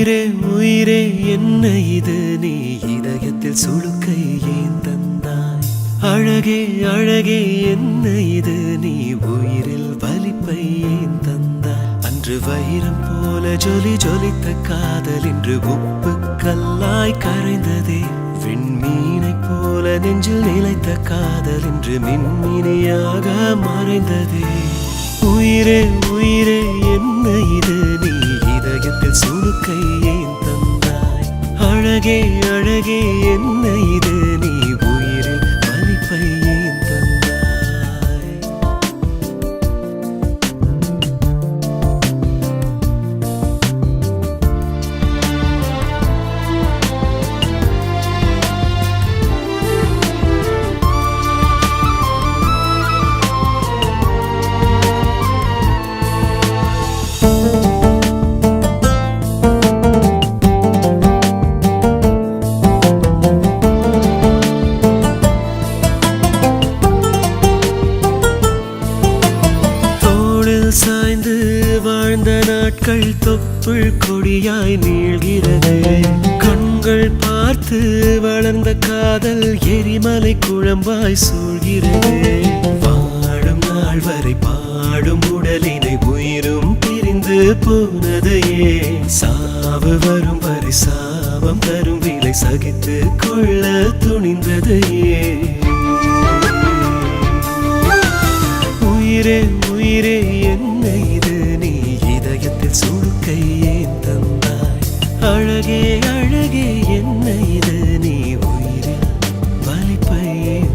உயிரே உயிரே என்ன இது நீ இதயத்தில் சுளுக்கை ஏன் தந்தாய் அழகே அழகே என்ன இது நீ உயிரில் வலிப்பை ஏன் தந்தாய் அன்று வைரம் போல ஜொலி ஜொலித்த காதல் இன்று உப்பு கல்லாய் கரைந்ததே விண்மீனை போல நெஞ்சில் நிலைத்த காதல் இன்று மின்மினியாக மறைந்ததே உயிரே உயிரே என்ன இது நீ இதயத்தில் சுளுக்கை ஏன் தந்தாய் அழகே அழகே என்ன இது நீ உயிரில் வலிப்பை ஏன் தந்தாய் சாய்ந்து வாழ்ந்த நாட்கள் தொப்புள் கொடியாய் நீள்கிறது கண்கள் பார்த்து வளர்ந்த காதல் எரிமலை குழம்பாய் சூழ்கிறது வாழும் நாள் வரை பாடும் உடலினை உயிரும் பிரிந்து போனது ஏன் சாவு வரும் வரை சாபம் தரும் விலை சகித்து கொள்ள துணிந்தது ஏன் உயிரே உயிரே என்ன இது நீ இதயத்தில் சுளுக்கை ஏன் தந்தாய் அழகே அழகே என்ன இது நீ உயிரில் வலிப்பை ஏன்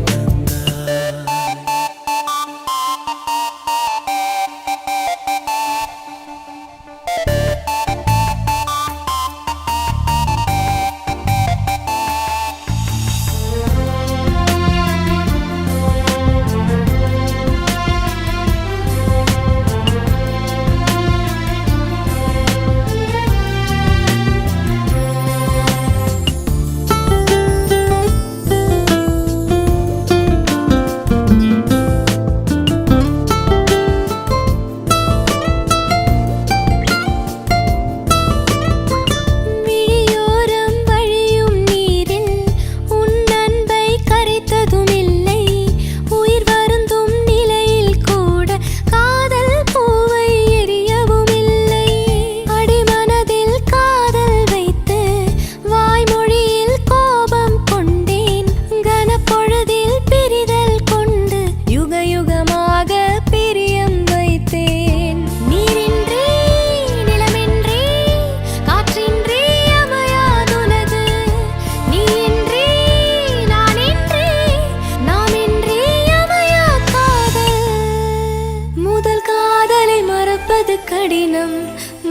கடினம்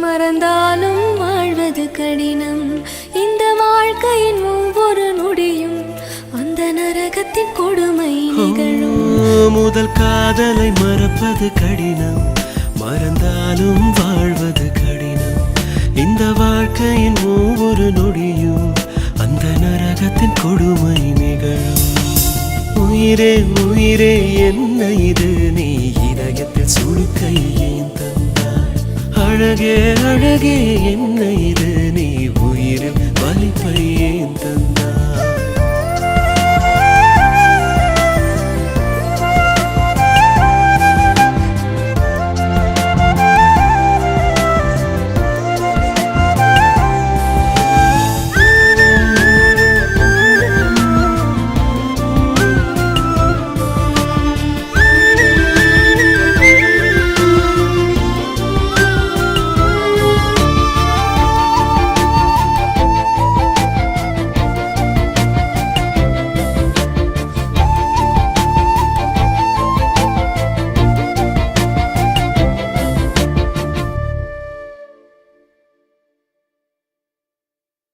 மறந்தாலும் வாழ்வது கடினம் இந்த வாழ்க்கையின் ஒவ்வொரு நொடியும் அந்த நரகத்தின் கொடுமை நிகழும் முதல் காதலை மறப்பது கடினம் மறந்தாலும் வாழ்வது கடினம் இந்த வாழ்க்கையின் ஒவ்வொரு நொடியும் அந்த நரகத்தின் கொடுமை நிகழும் உயிரே உயிரே என்ன இது நீ இதயத்தில் சுளுக்கை ஏன் அழகே அழகே என்ன இது நீ உயிரில் வலிப்பை ஏன் தந்தாய்